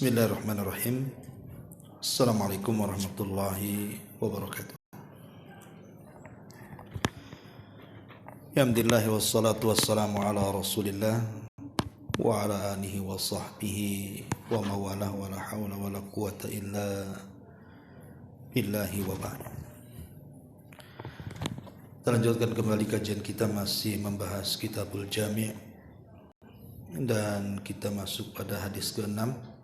Bismillahirrahmanirrahim. Assalamualaikum warahmatullahi wabarakatuh. Alhamdulillah wassalatu wassalamu ala Rasulillah wa ala alihi wa sahbihi wa mawalah wa la hawla wa la quwata illa billahi wa ba'd. Kita lanjutkan kembali kajian kita, masih membahas Kitabul Jami' dan kita masuk pada hadis ke-6.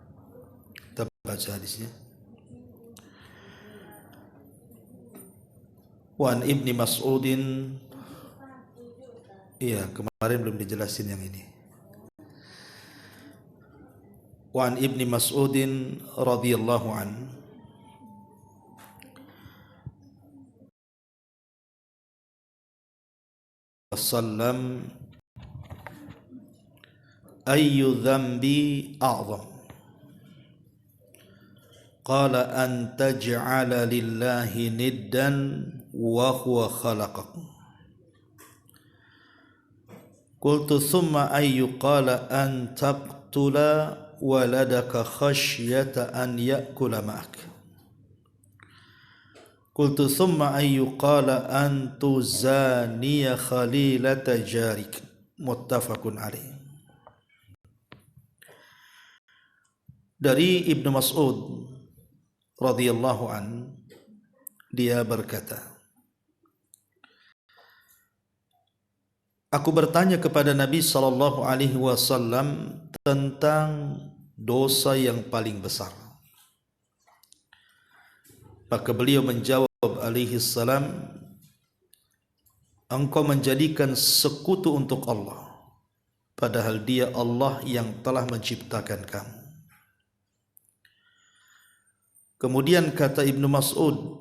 Kita baca hadisnya. Wan Ibni Mas'udin. Iya, kemarin belum dijelasin yang ini. Wan Ibni Mas'udin radhiyallahu an sallam ayyu dhanbi a'zam qala an taj'ala lillahi niddan wa huwa khalaqak qultu thumma ayyu qala an taqtula waladaka khasyata an ya'kula ma'ak qultu thumma ayyu qala an tuzaniya khalilata jarik muttafaqun alaih. Dari Ibnu Mas'ud radhiyallahu an, dia berkata, aku bertanya kepada Nabi sallallahu alaihi wasallam tentang dosa yang paling besar. Maka beliau menjawab alaihi salam, engkau menjadikan sekutu untuk Allah, padahal Dia Allah yang telah menciptakan kamu. Kemudian kata Ibnu Mas'ud,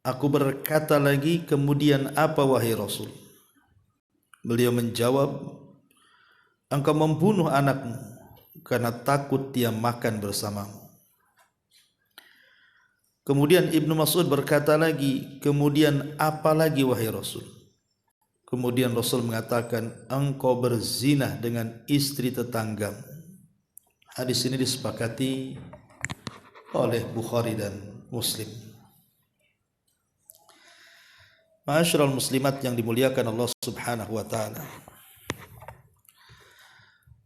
aku berkata lagi, kemudian apa wahai Rasul? Beliau menjawab, engkau membunuh anakmu karena takut dia makan bersamamu. Kemudian Ibnu Mas'ud berkata lagi, kemudian apa lagi wahai Rasul? Kemudian Rasul mengatakan, engkau berzinah dengan istri tetanggamu. Hadis ini disepakati oleh Bukhari dan Muslim. Ma'asyiral muslimat yang dimuliakan Allah Subhanahu wa taala.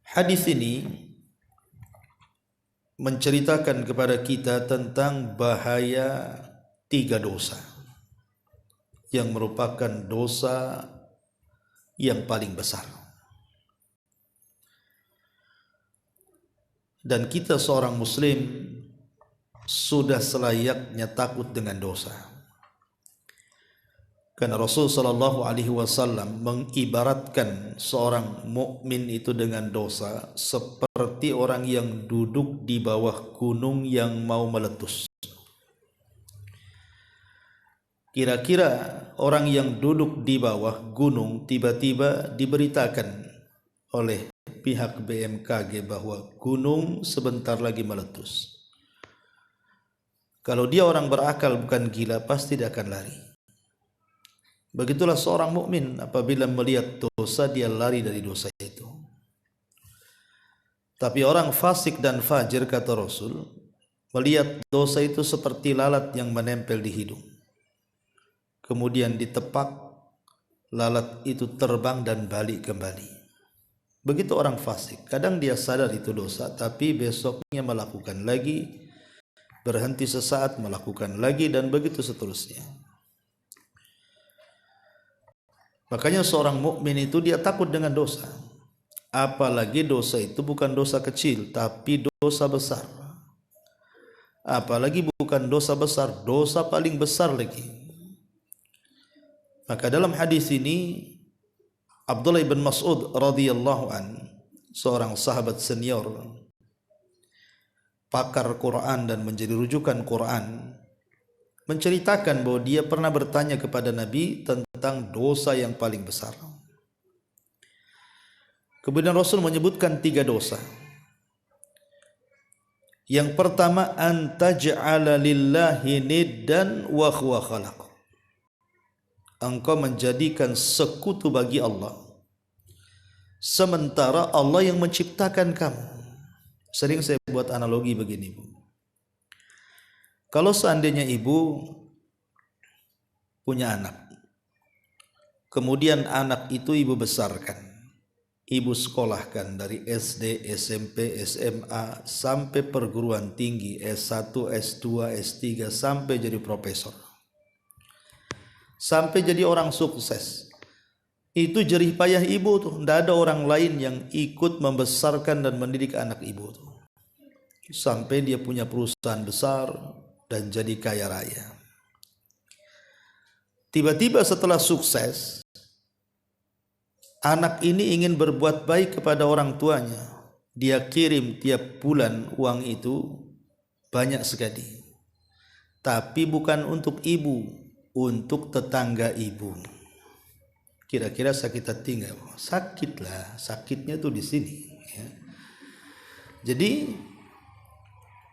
Hadis ini menceritakan kepada kita tentang bahaya 3 dosa yang merupakan dosa yang paling besar. Dan kita seorang muslim sudah selayaknya takut dengan dosa. Karena Rasul sallallahu alaihi wasallam mengibaratkan seorang mukmin itu dengan dosa seperti orang yang duduk di bawah gunung yang mau meletus. Kira-kira orang yang duduk di bawah gunung tiba-tiba diberitakan oleh pihak BMKG bahwa gunung sebentar lagi meletus. Kalau dia orang berakal bukan gila, pasti dia akan lari. Begitulah seorang mukmin, apabila melihat dosa dia lari dari dosa itu. Tapi orang fasik dan fajir, kata Rasul, melihat dosa itu seperti lalat yang menempel di hidung. Kemudian ditepak, lalat itu terbang dan balik kembali. Begitu orang fasik, kadang dia sadar itu dosa, tapi besoknya melakukan lagi, berhenti sesaat, melakukan lagi, dan begitu seterusnya. Makanya seorang mukmin itu dia takut dengan dosa. Apalagi dosa itu bukan dosa kecil, tapi dosa besar. Apalagi bukan dosa besar, dosa paling besar lagi. Maka dalam hadis ini Abdullah bin Mas'ud radhiyallahu an, seorang sahabat senior, pakar Quran dan menjadi rujukan Quran, menceritakan bahwa dia pernah bertanya kepada Nabi tentang dosa yang paling besar. Kemudian Rasul menyebutkan 3 dosa. Yang pertama, an taj'ala lillahi niddan wa huwa khalaq. Engkau menjadikan sekutu bagi Allah, sementara Allah yang menciptakan kamu. Sering saya buat analogi begini, Bu. Kalau seandainya ibu punya anak, kemudian anak itu ibu besarkan, ibu sekolahkan dari SD, SMP, SMA, sampai perguruan tinggi, S1, S2, S3, sampai jadi profesor, sampai jadi orang sukses. Itu jerih payah ibu tuh. Tidak ada orang lain yang ikut membesarkan dan mendidik anak ibu tuh. Sampai dia punya perusahaan besar dan jadi kaya raya. Tiba-tiba setelah sukses, anak ini ingin berbuat baik kepada orang tuanya. Dia kirim tiap bulan uang itu banyak sekali. Tapi bukan untuk ibu, untuk tetangga ibu. Kira-kira sakit hati nggak? Sakit lah, sakitnya tuh di sini. Ya. Jadi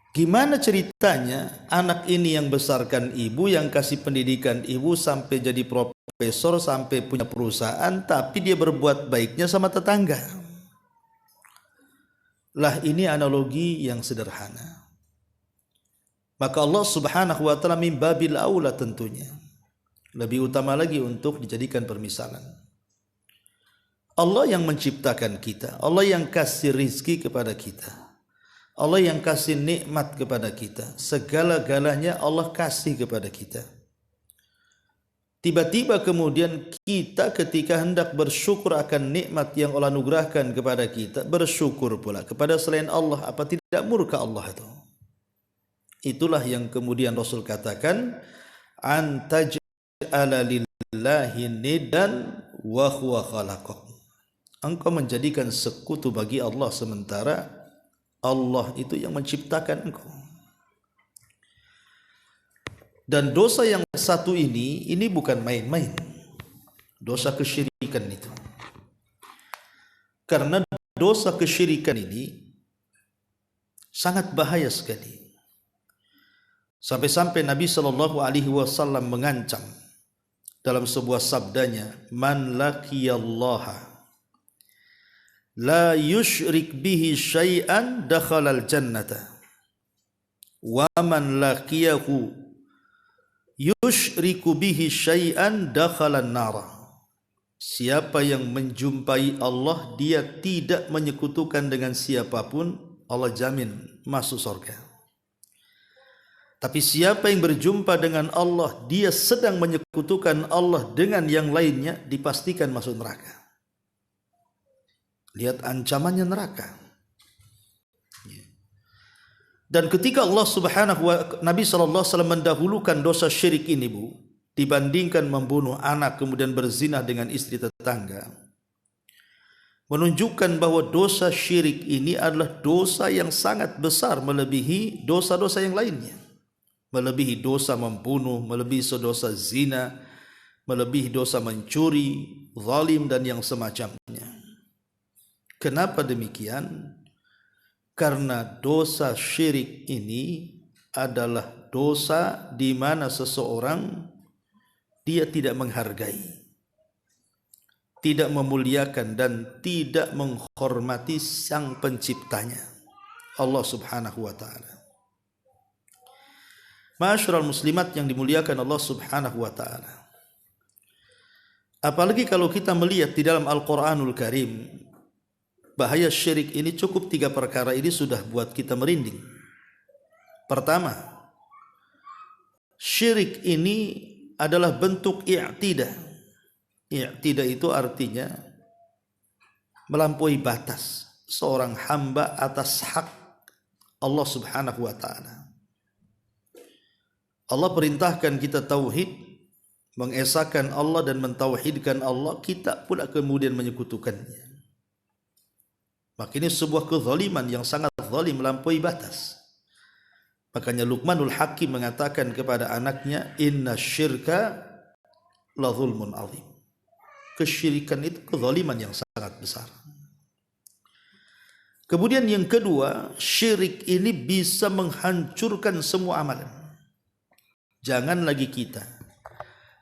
gimana ceritanya anak ini yang besarkan ibu, yang kasih pendidikan ibu sampai jadi profesor, sampai punya perusahaan, tapi dia berbuat baiknya sama tetangga? Lah ini analogi yang sederhana. Maka Allah Subhanahu wa taala min babil aula tentunya. Lebih utama lagi untuk dijadikan permisalan. Allah yang menciptakan kita, Allah yang kasih rizki kepada kita, Allah yang kasih nikmat kepada kita, segala-galanya Allah kasih kepada kita. Tiba-tiba kemudian kita ketika hendak bersyukur akan nikmat yang Allah anugerahkan kepada kita, bersyukur pula kepada selain Allah, apa tidak murka Allah itu? Itulah yang kemudian Rasul katakan, antaj'ala lillahi niddan wa huwa khalaqak. Engkau menjadikan sekutu bagi Allah sementara Allah itu yang menciptakan engkau. Dan dosa yang satu ini bukan main-main. Dosa kesyirikan itu. Karena dosa kesyirikan ini sangat bahaya sekali. Sampai-sampai Nabi SAW mengancam dalam sebuah sabdanya, man laqiyallaha la yushrik bihi syai'an dakhalal jannata wa man laqiyahu yushriku bihi syai'an dakhalan nara. Siapa yang menjumpai Allah, dia tidak menyekutukan dengan siapapun, Allah jamin masuk surga. Tapi siapa yang berjumpa dengan Allah, dia sedang menyekutukan Allah dengan yang lainnya, dipastikan masuk neraka. Lihat ancamannya neraka. Dan ketika Nabi SAW mendahulukan dosa syirik ini, Bu, dibandingkan membunuh anak kemudian berzina dengan istri tetangga, menunjukkan bahwa dosa syirik ini adalah dosa yang sangat besar, melebihi dosa-dosa yang lainnya. Melebihi dosa membunuh, melebihi dosa zina, melebihi dosa mencuri, zalim dan yang semacamnya. Kenapa demikian? Karena dosa syirik ini adalah dosa di mana seseorang dia tidak menghargai, tidak memuliakan dan tidak menghormati sang penciptanya, Allah Subhanahu wa taala. Ma'asyiral muslimat yang dimuliakan Allah Subhanahu wa taala. Apalagi kalau kita melihat di dalam Al-Qur'anul Karim, bahaya syirik ini cukup 3 perkara ini sudah buat kita merinding. Pertama, syirik ini adalah bentuk i'tidah. I'tidah itu artinya melampaui batas seorang hamba atas hak Allah Subhanahu wa taala. Allah perintahkan kita tauhid, mengesahkan Allah dan mentauhidkan Allah, kita pula kemudian menyekutukannya. Maka ini sebuah kezaliman yang sangat zalim, melampaui batas. Makanya Luqmanul Hakim mengatakan kepada anaknya, inna syirka la zulmun azim. Kesyirikan itu kezaliman yang sangat besar. Kemudian yang kedua, syirik ini bisa menghancurkan semua amalan. Jangan lagi kita.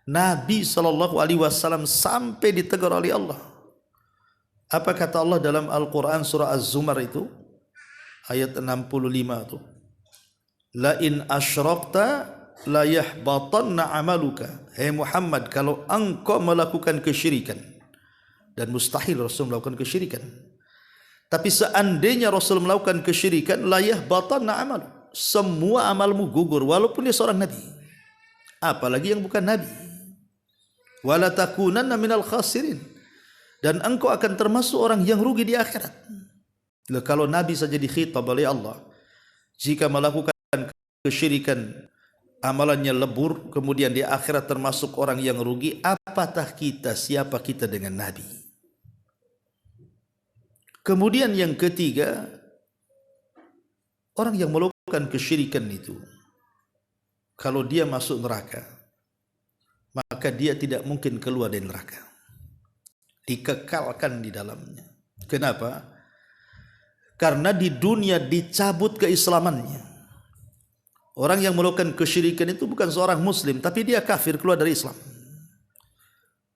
Nabi SAW sampai ditegur oleh Allah. Apa kata Allah dalam Al-Quran surah Az-Zumar itu? ayat 65 tuh. La in asyrakta la yahbatanna amaluka. Hai Muhammad, kalau engkau melakukan kesyirikan, dan mustahil Rasul melakukan kesyirikan, tapi seandainya Rasul melakukan kesyirikan, la yahbatanna amalu, semua amalmu gugur walaupun dia seorang nabi, apalagi yang bukan nabi. Wala takunanna minal khasirin, dan engkau akan termasuk orang yang rugi di akhirat. Kalau nabi saja dikhitab oleh Allah, jika melakukan kesyirikan amalannya lebur, kemudian di akhirat termasuk orang yang rugi, apatah kita, siapa kita dengan nabi? Kemudian yang ketiga, orang yang melakukan kesyirikan itu, kalau dia masuk neraka, maka dia tidak mungkin keluar dari neraka, dikekalkan di dalamnya. Kenapa? Karena di dunia dicabut keislamannya. Orang yang melakukan kesyirikan itu bukan seorang muslim, tapi dia kafir, keluar dari Islam.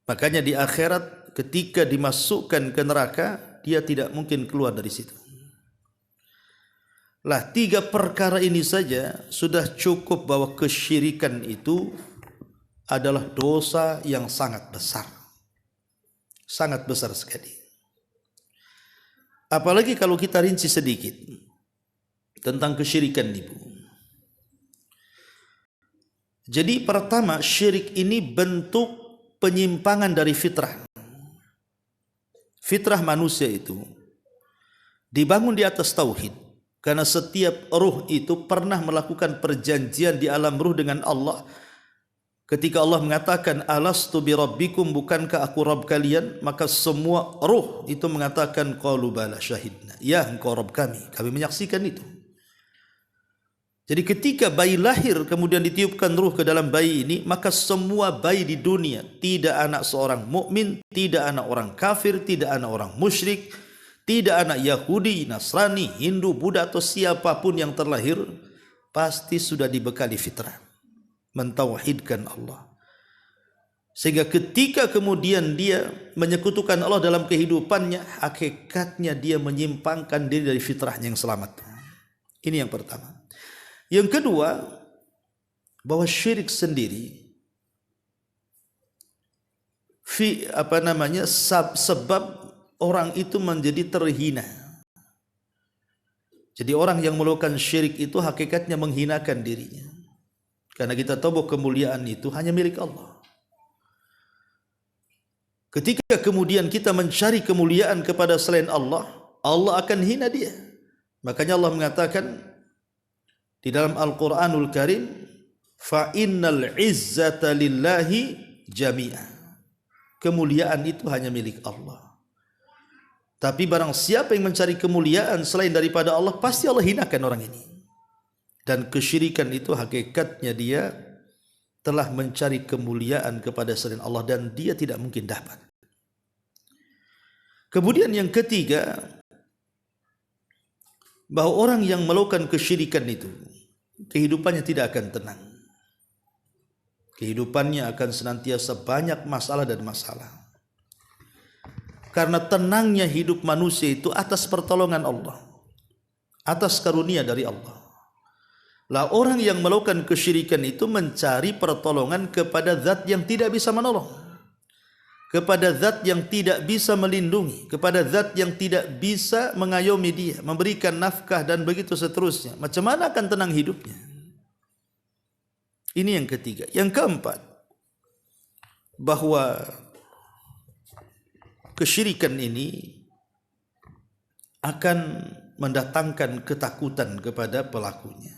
Makanya di akhirat ketika dimasukkan ke neraka, dia tidak mungkin keluar dari situ. Lah, 3 perkara ini saja sudah cukup bahwa kesyirikan itu adalah dosa yang sangat besar. Sangat besar sekali. Apalagi kalau kita rinci sedikit tentang kesyirikan itu. Jadi pertama, syirik ini bentuk penyimpangan dari fitrah. Fitrah manusia itu dibangun di atas tauhid, karena setiap ruh itu pernah melakukan perjanjian di alam ruh dengan Allah. Ketika Allah mengatakan alastu bi rabbikum, bukankah aku Rabb kalian, maka semua ruh itu mengatakan qalu bala syahidna, ya engkau Rabb kami menyaksikan itu. Jadi ketika bayi lahir kemudian ditiupkan ruh ke dalam bayi ini, maka semua bayi di dunia, tidak anak seorang mukmin, tidak anak orang kafir, tidak anak orang musyrik, tidak anak Yahudi, Nasrani, Hindu, Buddha atau siapapun yang terlahir, pasti sudah dibekali fitrah mentauhidkan Allah. Sehingga ketika kemudian dia menyekutukan Allah dalam kehidupannya, hakikatnya dia menyimpangkan diri dari fitrahnya yang selamat. Ini yang pertama. Yang kedua, bahwa syirik sendiri sebab orang itu menjadi terhina. Jadi orang yang melakukan syirik itu hakikatnya menghinakan dirinya. Karena kita tahu bahwa kemuliaan itu hanya milik Allah. Ketika kemudian kita mencari kemuliaan kepada selain Allah, Allah akan hina dia. Makanya Allah mengatakan di dalam Al-Quranul Karim, fa innal izzata lillahi jami'a, kemuliaan itu hanya milik Allah. Tapi barang siapa yang mencari kemuliaan selain daripada Allah, pasti Allah hinakan orang ini. Dan kesyirikan itu hakikatnya dia telah mencari kemuliaan kepada selain Allah, dan dia tidak mungkin dapat. Kemudian yang ketiga, bahwa orang yang melakukan kesyirikan itu kehidupannya tidak akan tenang. Kehidupannya akan senantiasa banyak masalah dan masalah. Karena tenangnya hidup manusia itu atas pertolongan Allah, atas karunia dari Allah. Lah, orang yang melakukan kesyirikan itu mencari pertolongan kepada zat yang tidak bisa menolong, kepada zat yang tidak bisa melindungi, kepada zat yang tidak bisa mengayomi dia, memberikan nafkah dan begitu seterusnya. Macam mana akan tenang hidupnya? Ini yang ketiga. Yang keempat, bahwa kesyirikan ini akan mendatangkan ketakutan kepada pelakunya,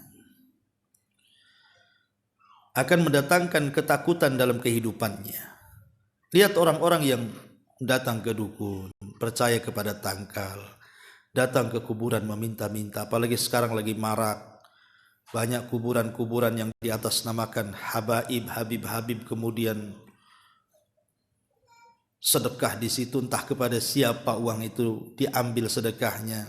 akan mendatangkan ketakutan dalam kehidupannya. Lihat orang-orang yang datang ke dukun, percaya kepada tangkal, datang ke kuburan meminta-minta, apalagi sekarang lagi marak. Banyak kuburan-kuburan yang diatasnamakan habaib, habib-habib, kemudian sedekah di situ, entah kepada siapa uang itu diambil sedekahnya.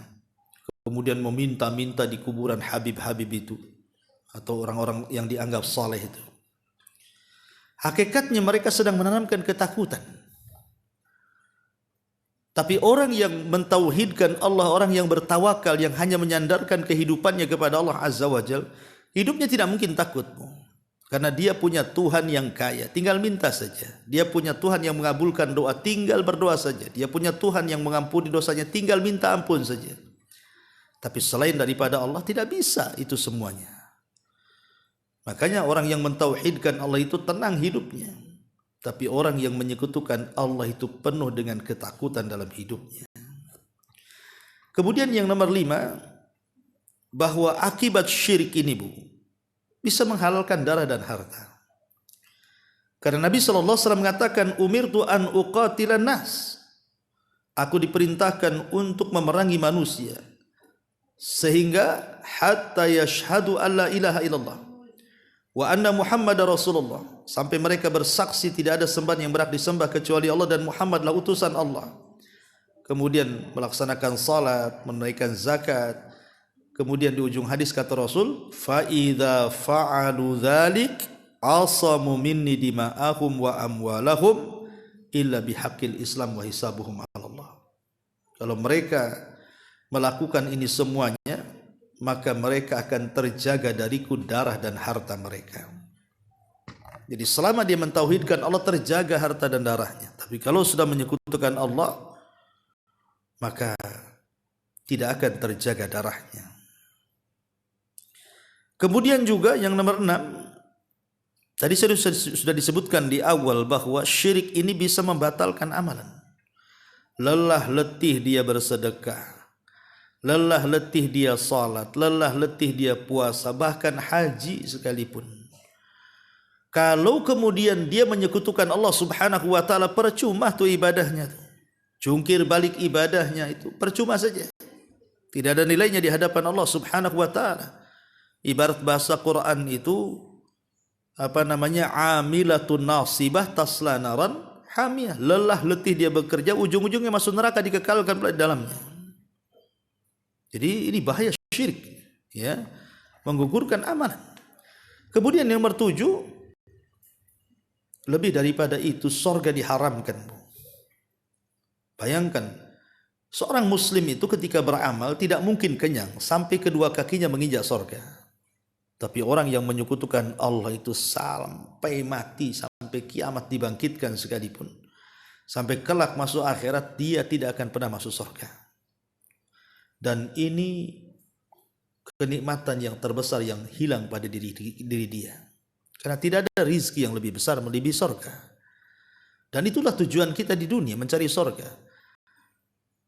Kemudian meminta-minta di kuburan habib-habib itu, atau orang-orang yang dianggap saleh itu. Hakikatnya mereka sedang menanamkan ketakutan. Tapi orang yang mentauhidkan Allah, orang yang bertawakal, yang hanya menyandarkan kehidupannya kepada Allah Azza wa Jal, hidupnya tidak mungkin takut. Karena dia punya Tuhan yang kaya, tinggal minta saja. Dia punya Tuhan yang mengabulkan doa, tinggal berdoa saja. Dia punya Tuhan yang mengampuni dosanya, tinggal minta ampun saja. Tapi selain daripada Allah tidak bisa itu semuanya. Makanya orang yang mentauhidkan Allah itu tenang hidupnya. Tapi orang yang menyekutukan Allah itu penuh dengan ketakutan dalam hidupnya. Kemudian yang nomor 5, bahwa akibat syirik ini bisa menghalalkan darah dan harta. Karena Nabi SAW mengatakan, umirtu an uqatilan nas. Aku diperintahkan untuk memerangi manusia. Sehingga hatta yashhadu an la ilaha illallah wa anna Muhammad Rasulullah, sampai mereka bersaksi tidak ada sembahan yang berhak disembah kecuali Allah dan Muhammadlah utusan Allah. Kemudian melaksanakan salat, menunaikan zakat. Kemudian di ujung hadis kata Rasul, fa idza fa'alu dzalik asamu minni dima'ahum wa amwalahum illa bihaqqil Islam wa hisabuhum 'ala Allah. Kalau mereka melakukan ini semuanya, maka mereka akan terjaga dariku darah dan harta mereka. Jadi selama dia mentauhidkan Allah, terjaga harta dan darahnya. Tapi kalau sudah menyekutukan Allah, maka tidak akan terjaga darahnya. Kemudian juga yang nomor 6, tadi sudah disebutkan di awal bahwa syirik ini bisa membatalkan amalan. Lelah letih dia bersedekah, lelah letih dia salat, lelah letih dia puasa, bahkan haji sekalipun. Kalau kemudian dia menyekutukan Allah Subhanahu wa taala, percuma tuh ibadahnya. Jungkir balik ibadahnya itu percuma saja. Tidak ada nilainya di hadapan Allah Subhanahu wa taala. Ibarat bahasa Quran itu amilatun nasibah tasla naran hamiyah. Lelah letih dia bekerja, ujung-ujungnya masuk neraka, dikekalkan di dalamnya. Jadi ini bahaya syirik, ya, menggugurkan amalan. Kemudian yang nomor 7, lebih daripada itu, sorga diharamkan. Bayangkan, seorang muslim itu ketika beramal tidak mungkin kenyang sampai kedua kakinya menginjak sorga. Tapi orang yang menyekutukan Allah itu sampai mati, sampai kiamat dibangkitkan sekalipun, sampai kelak masuk akhirat, dia tidak akan pernah masuk sorga. Dan ini kenikmatan yang terbesar yang hilang pada diri dia. Karena tidak ada rizki yang lebih besar melebihi sorga. Dan itulah tujuan kita di dunia, mencari sorga.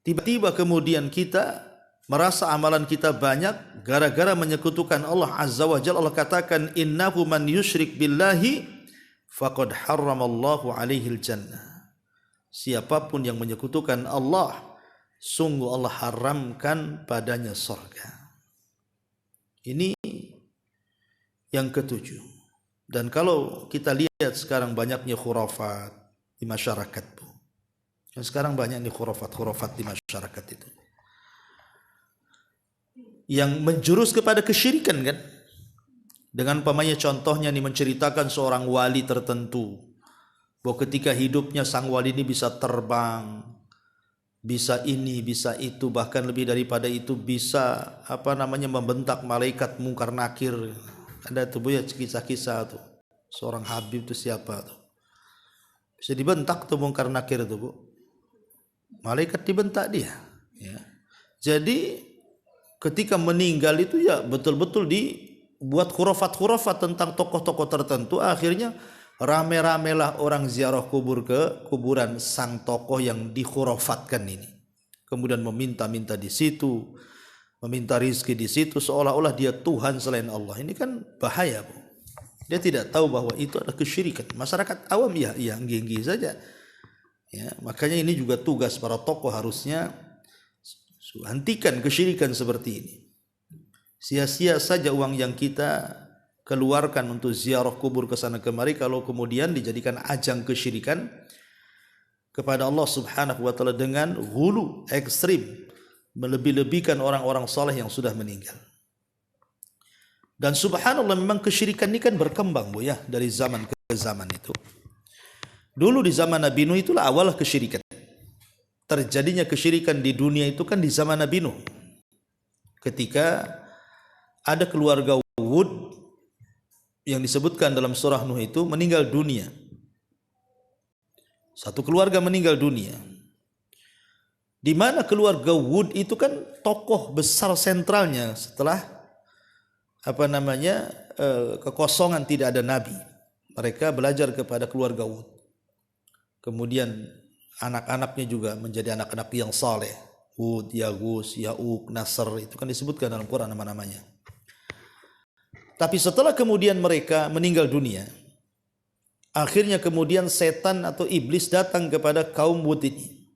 Tiba-tiba kemudian kita merasa amalan kita banyak gara-gara menyekutukan Allah Azza wa Jalla. Allah katakan, innahu man yusyrik billahi faqad harramallahu alaihil jannah. Siapapun yang menyekutukan Allah, sungguh Allah haramkan padanya surga. Ini yang ketujuh. Dan kalau kita lihat sekarang banyaknya khurafat di masyarakat, sekarang banyak nih khurafat di masyarakat itu yang menjurus kepada kesyirikan, kan? Dengan pamannya, contohnya nih, menceritakan seorang wali tertentu bahwa ketika hidupnya sang wali ini bisa terbang, bisa ini, bisa itu, bahkan lebih daripada itu, bisa membentak malaikat mungkar nakir. Ada tuh ya kisah-kisah tuh, seorang habib tuh siapa tuh, bisa dibentak tuh mungkar nakir tuh, Bu. Malaikat dibentak dia, ya. Jadi ketika meninggal itu ya betul-betul dibuat khurafat-khurafat tentang tokoh-tokoh tertentu. Akhirnya rame-ramelah orang ziarah kubur ke kuburan sang tokoh yang dikhurafatkan ini. Kemudian meminta-minta di situ, meminta rizki di situ, seolah-olah dia Tuhan selain Allah. Ini kan bahaya, Bu. Dia tidak tahu bahwa itu adalah kesyirikan. Masyarakat awam ya nginggi saja. Ya, makanya ini juga tugas para tokoh, harusnya hentikan kesyirikan seperti ini. Sia-sia saja uang yang kita keluarkan untuk ziarah kubur ke sana kemari kalau kemudian dijadikan ajang kesyirikan kepada Allah Subhanahu wa taala dengan hulu ekstrim, melebih-lebihkan orang-orang saleh yang sudah meninggal. Dan subhanallah, memang kesyirikan ini kan berkembang, Bu, ya, dari zaman ke zaman itu. Dulu di zaman Nabi Nuh itulah awal kesyirikan. terjadinya kesyirikan di dunia itu kan di zaman Nabi Nuh. Ketika ada keluarga Wud yang disebutkan dalam surah Nuh itu meninggal dunia. Satu keluarga meninggal dunia. Di mana keluarga Wud itu kan tokoh besar sentralnya setelah kekosongan tidak ada nabi. Mereka belajar kepada keluarga Wud. Kemudian anak-anaknya juga menjadi anak-anak yang saleh. Hud, Yagus, Ya'uq, Nasr, itu kan disebutkan dalam Quran nama-namanya. Tapi setelah kemudian mereka meninggal dunia, akhirnya kemudian setan atau iblis datang kepada kaum Wud ini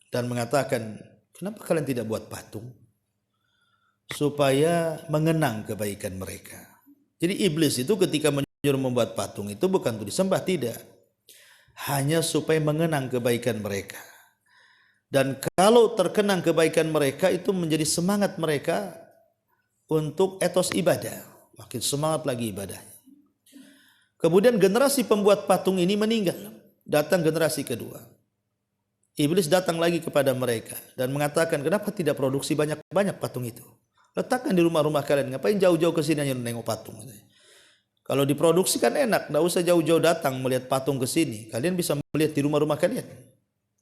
dan mengatakan, kenapa kalian tidak buat patung? Supaya mengenang kebaikan mereka. Jadi iblis itu ketika menyuruh membuat patung itu bukan untuk disembah, tidak. Hanya supaya mengenang kebaikan mereka. Dan kalau terkenang kebaikan mereka itu menjadi semangat mereka untuk etos ibadah. Makin semangat lagi ibadahnya. Kemudian generasi pembuat patung ini meninggal. Datang generasi kedua. Iblis datang lagi kepada mereka dan mengatakan, kenapa tidak produksi banyak-banyak patung itu? Letakkan di rumah-rumah kalian. Ngapain jauh-jauh ke sini hanya nengok patung? Kalau diproduksi kan enak. Tidak usah jauh-jauh datang melihat patung ke sini. Kalian bisa melihat di rumah-rumah kalian.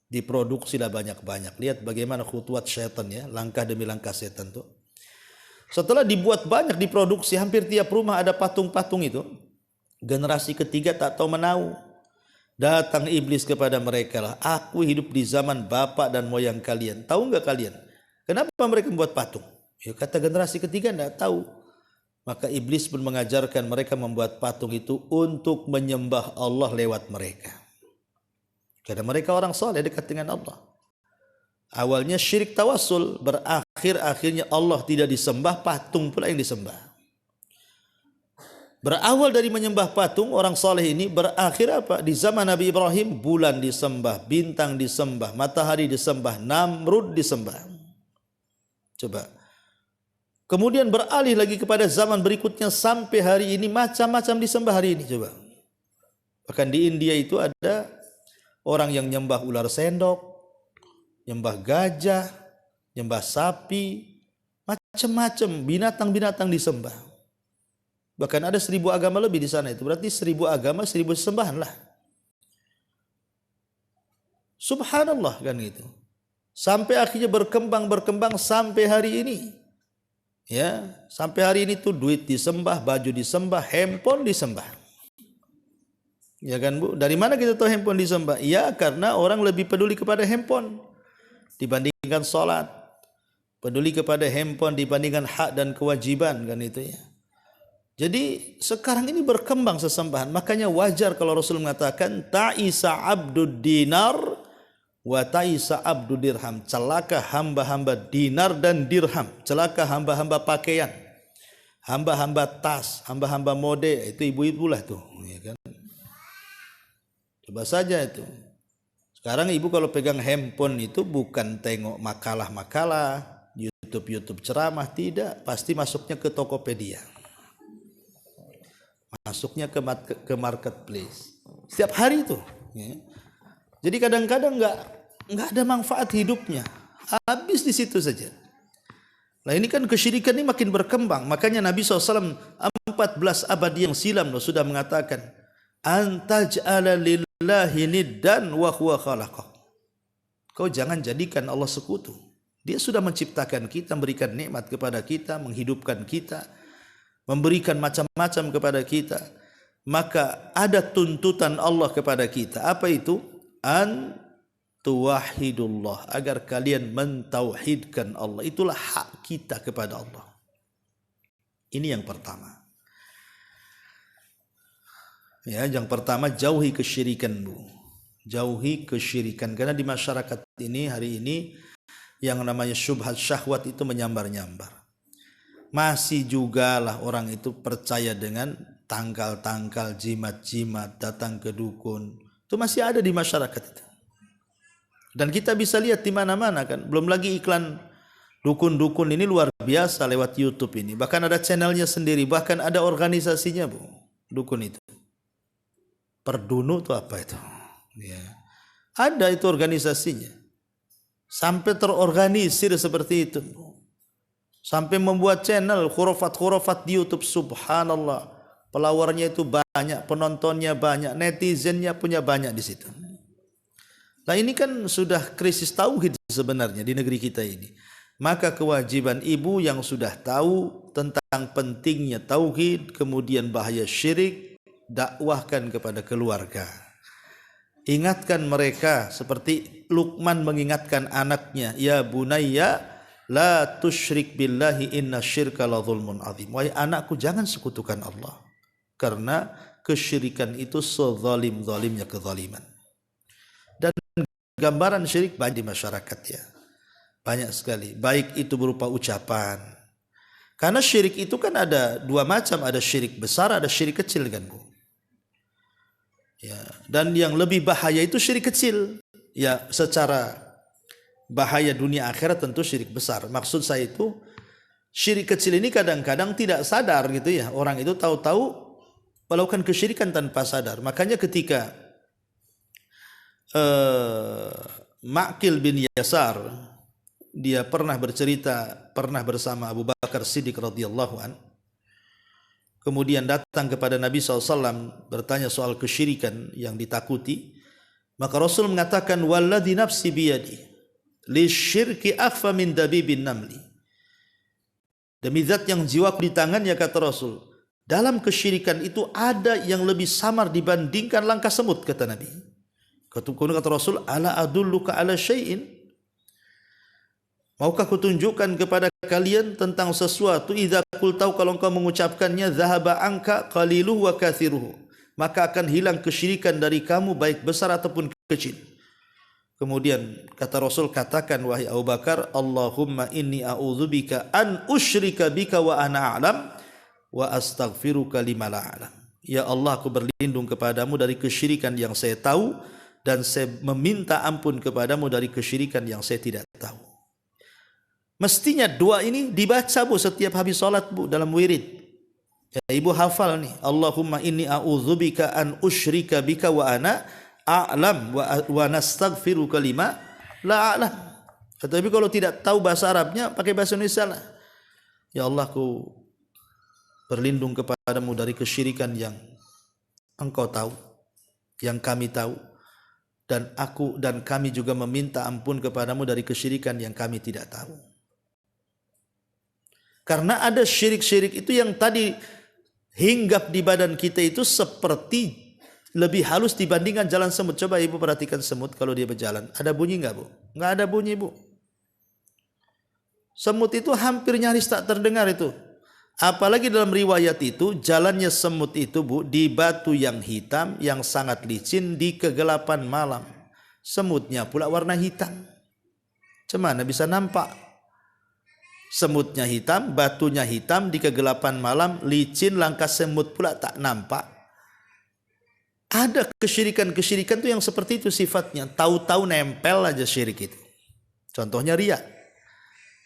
Diproduksilah banyak-banyak. Lihat bagaimana khutuwat syaitan ya, langkah demi langkah setan tuh. Setelah dibuat banyak, diproduksi, hampir tiap rumah ada patung-patung itu. Generasi ketiga tak tahu menau. Datang iblis kepada mereka lah. Aku hidup di zaman bapak dan moyang kalian. Tahu nggak kalian? Kenapa mereka membuat patung? Ya, kata generasi ketiga tidak tahu. Maka iblis pun mengajarkan mereka membuat patung itu untuk menyembah Allah lewat mereka. Karena mereka orang soleh dekat dengan Allah. Awalnya syirik tawassul, akhirnya Allah tidak disembah, patung pula yang disembah. Berawal dari menyembah patung, orang soleh ini berakhir apa? Di zaman Nabi Ibrahim, bulan disembah, bintang disembah, matahari disembah, Namrud disembah. Coba. Kemudian beralih lagi kepada zaman berikutnya sampai hari ini macam-macam disembah hari ini. Coba. Bahkan di India itu ada orang yang nyembah ular sendok, nyembah gajah, nyembah sapi, macam-macam binatang-binatang disembah. Bahkan ada 1000 agama lebih di sana itu. Berarti 1000 agama, 1000 sembahan lah. Subhanallah kan gitu. Sampai akhirnya berkembang sampai hari ini. Ya, sampai hari ini tuh duit disembah, baju disembah, handphone disembah. Ya kan Bu? Dari mana kita tahu handphone disembah? Ya karena orang lebih peduli kepada handphone dibandingkan sholat. Peduli kepada handphone dibandingkan hak dan kewajiban kan itu ya. Jadi sekarang ini berkembang sesembahan. Makanya wajar kalau Rasul mengatakan ta'isa abdud dinar wa ta'isa abdud dirham. Celaka hamba-hamba dinar dan dirham. Celaka hamba-hamba pakaian. Hamba-hamba tas, hamba-hamba mode. Itu ibu-ibu lah tuh. Ya kan? Coba saja itu. Sekarang ibu kalau pegang handphone itu bukan tengok makalah-makalah, YouTube ceramah, tidak. Pasti masuknya ke Tokopedia. Masuknya ke marketplace. Setiap hari itu. Ya. Jadi kadang-kadang nggak ada manfaat hidupnya. Habis di situ saja. Nah ini kan kesyirikan ini makin berkembang. Makanya Nabi SAW 14 abad yang silam sudah mengatakan, antaj'ala lillahi niddan wa huwa khalaqah. Kau jangan jadikan Allah sekutu. Dia sudah menciptakan kita, memberikan nikmat kepada kita, menghidupkan kita, memberikan macam-macam kepada kita. Maka ada tuntutan Allah kepada kita. Apa itu? An tuwahidullah, agar kalian mentauhidkan Allah. Itulah hak kita kepada Allah. Ini yang pertama. Ya, yang pertama jauhi kesyirikan Bu. Jauhi kesyirikan karena di masyarakat ini hari ini yang namanya syubhat syahwat itu menyambar-nyambar. Masih juga lah orang itu percaya dengan tangkal-tangkal, jimat-jimat, datang ke dukun. Itu masih ada di masyarakat itu. Dan kita bisa lihat di mana-mana kan. Belum lagi iklan dukun-dukun ini luar biasa lewat YouTube ini. Bahkan ada channelnya sendiri, bahkan ada organisasinya Bu. Dukun itu. Perdunu itu apa itu? Ya. Ada itu organisasinya. Sampai terorganisir seperti itu. Sampai membuat channel khurafat-khurafat di YouTube. Subhanallah. Pelawarnya itu banyak, penontonnya banyak, netizennya punya banyak di situ. Nah ini kan sudah krisis tauhid sebenarnya di negeri kita ini. Maka kewajiban ibu yang sudah tahu tentang pentingnya tauhid, kemudian bahaya syirik, dakwahkan kepada keluarga. Ingatkan mereka seperti Luqman mengingatkan anaknya, ya bunayya la tusyrik billahi inna syirka la zulmun azim. Wahai anakku, jangan sekutukan Allah, karena kesyirikan itu sezalim-zalimnya kezaliman. Dan gambaran syirik banyak di masyarakat ya, banyak sekali. Baik itu berupa ucapan, karena syirik itu kan ada dua macam, ada syirik besar, ada syirik kecil kan Bu. Ya, dan yang lebih bahaya itu syirik kecil. Ya, secara bahaya dunia akhirat tentu syirik besar. Maksud saya itu syirik kecil ini kadang-kadang tidak sadar gitu ya. Orang itu tahu-tahu melakukan kesyirikan tanpa sadar. Makanya ketika Ma'qil bin Yasar dia pernah bercerita pernah bersama Abu Bakar Siddiq radhiyallahu an. Kemudian datang kepada Nabi SAW bertanya soal kesyirikan yang ditakuti. Maka Rasul mengatakan, walladzi nafsi biyadi lisyirki akhfa min dabibin namli. Demi zat yang jiwaku di tangannya, kata Rasul, dalam kesyirikan itu ada yang lebih samar dibandingkan langkah semut, kata Nabi. Kata Rasul, ala adulluka ala syai'in, maukah kutunjukkan kepada kalian tentang sesuatu, idza qultau, kalau engkau mengucapkannya, zahaba anka qaliluhu wa kathiruhu, maka akan hilang kesyirikan dari kamu baik besar ataupun kecil. Kemudian kata Rasul, katakan wahai Abu Bakar, Allahumma inni a'udzubika an usyrika bika wa ana a'lam wa astaghfiruka lima la a'lam. Ya Allah, aku berlindung kepadamu dari kesyirikan yang saya tahu, dan saya meminta ampun kepadamu dari kesyirikan yang saya tidak tahu. Mestinya doa ini dibaca Bu setiap habis salat Bu dalam wirid. Ya, ibu hafal nih, Allahumma inni a'udzubika an usyrika bika wa ana a'lam wa nastaghfiruka lima la a'lam. Tetapi kalau tidak tahu bahasa Arabnya, pakai bahasa Indonesia lah. Ya Allah, aku berlindung kepadamu dari kesyirikan yang engkau tahu, yang kami tahu, dan aku dan kami juga meminta ampun kepadamu dari kesyirikan yang kami tidak tahu. Karena ada syirik-syirik itu yang tadi hinggap di badan kita itu seperti lebih halus dibandingkan jalan semut. Coba ibu perhatikan semut kalau dia berjalan. Ada bunyi enggak Bu? Enggak ada bunyi Bu. Semut itu hampir nyaris tak terdengar itu. Apalagi dalam riwayat itu, jalannya semut itu Bu di batu yang hitam, yang sangat licin, di kegelapan malam. Semutnya pula warna hitam. Cemana bisa nampak? Semutnya hitam, batunya hitam, di kegelapan malam, licin, langkah semut pula tak nampak. Ada kesyirikan-kesyirikan itu yang seperti itu sifatnya. Tahu-tahu nempel aja syirik itu. Contohnya riya.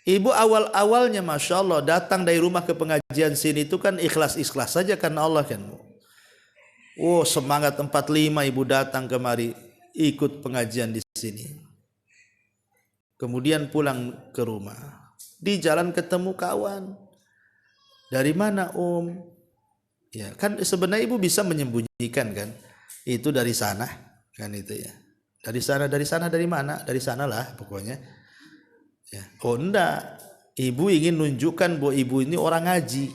Ibu awal-awalnya Masya Allah datang dari rumah ke pengajian sini itu kan ikhlas-ikhlas saja karena Allah kan. Oh, semangat 45 ibu datang kemari ikut pengajian di sini. Kemudian pulang ke rumah. Di jalan ketemu kawan. Dari mana Ya, kan sebenarnya ibu bisa menyembunyikan kan. Itu dari sana kan itu ya. Dari sana dari mana? Dari sanalah pokoknya. Ya. Oh enggak. Ibu ingin nunjukkan bahwa ibu ini orang ngaji.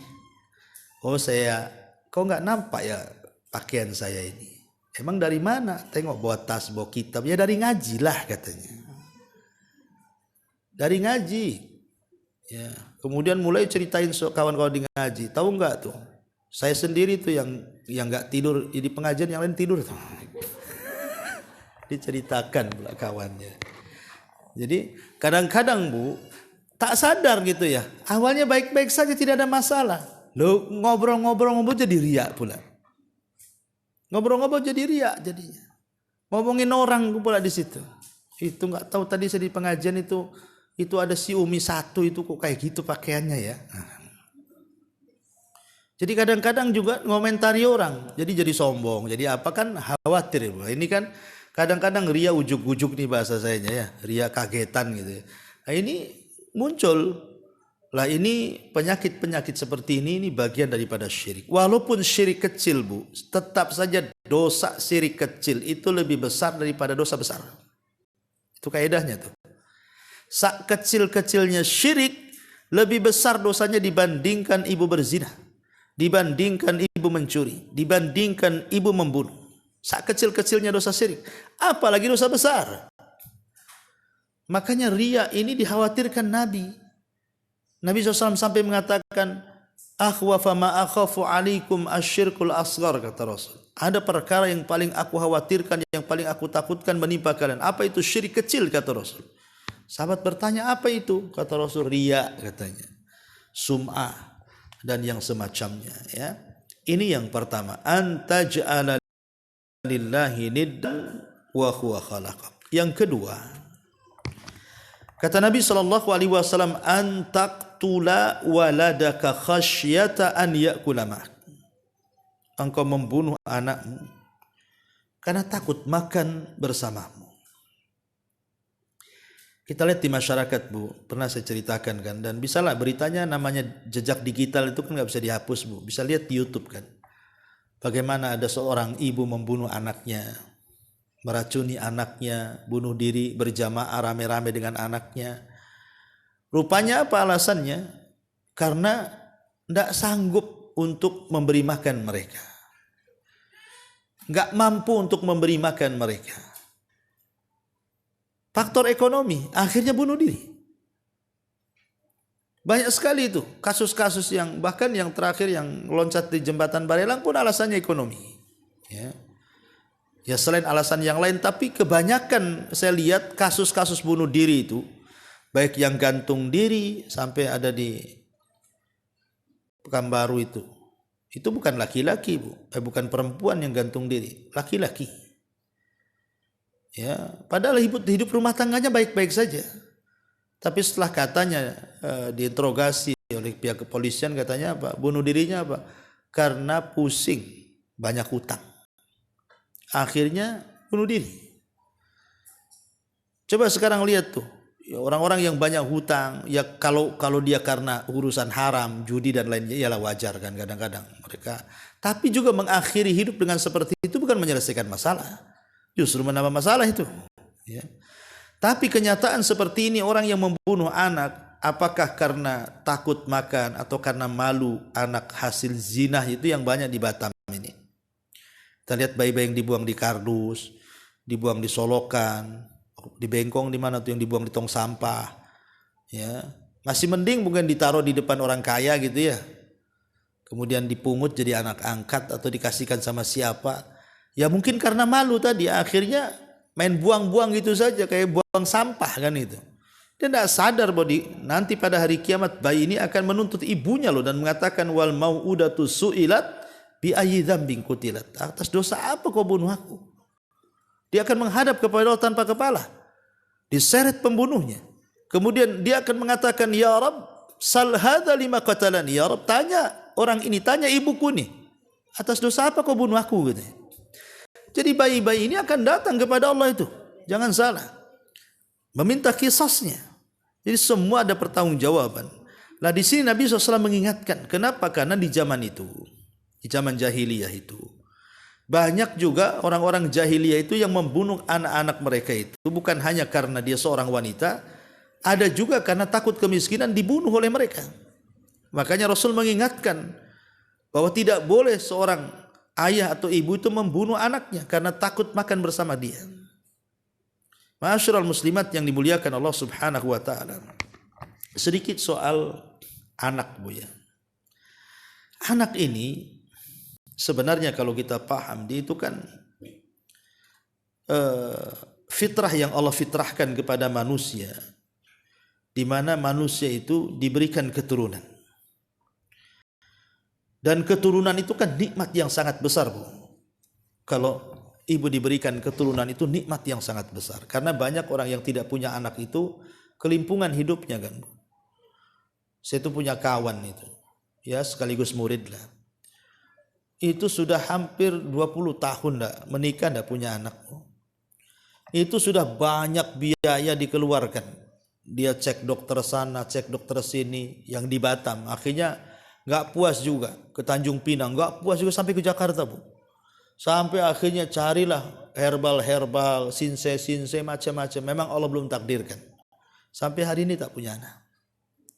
Oh kok enggak nampak ya pakaian saya ini. Emang dari mana? Tengok bawa tas, bawa kitab. Ya dari ngaji lah katanya. Dari ngaji. Ya, kemudian mulai ceritain kawan-kawan di ngaji. Tahu enggak tuh? Saya sendiri tuh yang enggak tidur di pengajian, yang lain tidur tuh. Diceritakan pula kawannya. Jadi kadang-kadang Bu tak sadar gitu ya. Awalnya baik-baik saja, tidak ada masalah. Lo ngobrol-ngobrol jadi riak pula. Ngobrol-ngobrol jadi riak jadinya. Ngomongin orang pula di situ. Itu enggak tahu tadi saya di pengajian itu ada si Umi satu itu kok kayak gitu pakaiannya ya. Jadi kadang-kadang juga ngomentari orang. Jadi sombong. Jadi apa kan khawatir. Ini kan Kadang-kadang ria ujuk-ujuk nih bahasa sayanya ya, ria kagetan gitu. Nah ini muncul lah, ini penyakit-penyakit seperti ini bagian daripada syirik. Walaupun syirik kecil Bu, tetap saja dosa syirik kecil itu lebih besar daripada dosa besar. Itu kaidahnya tuh. Sak kecil-kecilnya syirik lebih besar dosanya dibandingkan ibu berzina, dibandingkan ibu mencuri, dibandingkan ibu membunuh. Sak kecil-kecilnya dosa syirik, apalagi dosa besar. Makanya ria ini dikhawatirkan Nabi. Nabi SAW sampai mengatakan, akhwafa ma akhafu alaikum asyirkul asghar, kata Rasul. Ada perkara yang paling aku khawatirkan, yang paling aku takutkan menimpa kalian. Apa itu syirik kecil, kata Rasul. Sahabat bertanya, apa itu? Kata Rasul, riya katanya, sum'ah dan yang semacamnya. Ya, ini yang pertama, antaj'ala lillahi niddan wa huwa khalaqak. Yang kedua, kata Nabi SAW, antaqtula waladaka khasyata an ya'kula ma'ak. Engkau membunuh anakmu karena takut makan bersamamu. Kita lihat di masyarakat Bu, pernah saya ceritakan kan, dan bisalah beritanya namanya jejak digital itu kan nggak bisa dihapus Bu, bisa lihat di YouTube kan. Bagaimana ada seorang ibu membunuh anaknya, meracuni anaknya, bunuh diri berjamaah rame-rame dengan anaknya. Rupanya apa alasannya? Karena tidak sanggup untuk memberi makan mereka, nggak mampu untuk memberi makan mereka. Faktor ekonomi, akhirnya bunuh diri. Banyak sekali itu kasus-kasus yang bahkan yang terakhir yang loncat di jembatan Barelang pun alasannya ekonomi. Ya selain alasan yang lain, tapi kebanyakan saya lihat kasus-kasus bunuh diri itu, baik yang gantung diri sampai ada di Pekanbaru itu bukan laki-laki Bu, bukan perempuan yang gantung diri, laki-laki. Ya, padahal hidup rumah tangganya baik-baik saja. Tapi setelah katanya diinterogasi oleh pihak kepolisian, katanya apa? Bunuh dirinya apa? Karena pusing, banyak hutang. Akhirnya bunuh diri. Coba sekarang lihat tuh, ya, orang-orang yang banyak hutang, ya kalau dia karena urusan haram, judi dan lainnya, ialah wajar kan kadang-kadang mereka. Tapi juga mengakhiri hidup dengan seperti itu bukan menyelesaikan masalah. Justru menambah masalah itu. Ya. Tapi kenyataan seperti ini, orang yang membunuh anak, apakah karena takut makan atau karena malu anak hasil zina, itu yang banyak di Batam ini. Kita lihat bayi-bayi yang dibuang di kardus, dibuang di Solokan, di Bengkong, di mana tuh yang dibuang di tong sampah. Ya, masih mending bukan ditaruh di depan orang kaya gitu ya. Kemudian dipungut jadi anak angkat atau dikasihkan sama siapa. Ya mungkin karena malu tadi, akhirnya main buang-buang gitu saja, kayak buang sampah kan itu. Dia tidak sadar bahwa nanti pada hari kiamat bayi ini akan menuntut ibunya loh, dan mengatakan wal mau'udatu su'ilat bi ayyi dzambin qutilat. Atas dosa apa kau bunuh aku? Dia akan menghadap kepada Allah tanpa kepala. Diseret pembunuhnya. Kemudian dia akan mengatakan, ya Rabb, sal hadza lima qatalani. Ya Rabb, tanya orang ini, tanya ibuku nih, atas dosa apa kau bunuh aku gitu. Jadi bayi-bayi ini akan datang kepada Allah itu. Jangan salah. Meminta kisasnya. Jadi semua ada pertanggungjawaban. Nah di sini Nabi SAW mengingatkan. Kenapa? Karena di zaman itu, di zaman jahiliyah itu, banyak juga orang-orang jahiliyah itu yang membunuh anak-anak mereka itu. Bukan hanya karena dia seorang wanita. Ada juga karena takut kemiskinan dibunuh oleh mereka. Makanya Rasul mengingatkan bahwa tidak boleh seorang ayah atau ibu itu membunuh anaknya karena takut makan bersama dia. Ma'asyiral muslimat yang dimuliakan Allah Subhanahu wa taala. Sedikit soal anak Bu ya. Anak ini sebenarnya kalau kita paham, dia itu kan fitrah yang Allah fitrahkan kepada manusia, di mana manusia itu diberikan keturunan. Dan keturunan itu kan nikmat yang sangat besar Bu. Kalau ibu diberikan keturunan itu nikmat yang sangat besar. Karena banyak orang yang tidak punya anak itu kelimpungan hidupnya kan Bu. Saya itu punya kawan itu, ya sekaligus murid lah. Itu sudah hampir 20 tahun menikah, tidak punya anak Bu. itu sudah banyak biaya dikeluarkan. Dia cek dokter sana, cek dokter sini, yang di Batam. Akhirnya nggak puas juga ke Tanjung Pinang, nggak puas juga sampai ke Jakarta, Bu. Sampai akhirnya carilah herbal, sinse, macam-macam. Memang Allah belum takdirkan. Sampai hari ini tak punya anak.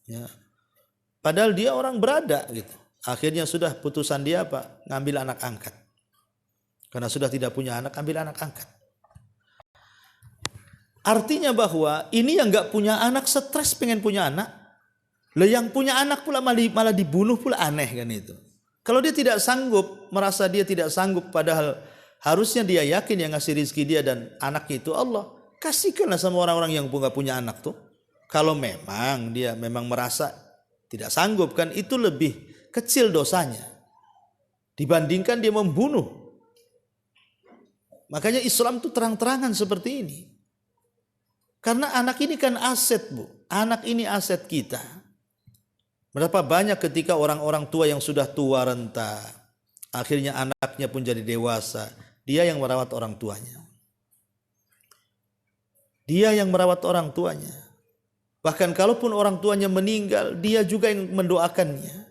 Ya. Padahal dia orang berada gitu. Akhirnya sudah putusan dia apa? Ngambil anak angkat. Karena sudah tidak punya anak, ambil anak angkat. Artinya bahwa ini yang nggak punya anak stres pengen punya anak. Lah yang punya anak pula malah dibunuh pula, aneh kan itu. Kalau dia tidak sanggup, merasa dia tidak sanggup, padahal harusnya dia yakin yang ngasih rezeki dia dan anaknya itu Allah. Kasihkanlah sama orang-orang yang nggak punya anak tuh. Kalau memang dia memang merasa tidak sanggup, kan itu lebih kecil dosanya dibandingkan dia membunuh. Makanya Islam tuh terang-terangan seperti ini. Karena anak ini kan aset, Bu. Anak ini aset kita. Berapa banyak ketika orang-orang tua yang sudah tua renta, akhirnya anaknya pun jadi dewasa, dia yang merawat orang tuanya. Dia yang merawat orang tuanya. Bahkan kalaupun orang tuanya meninggal, dia juga yang mendoakannya.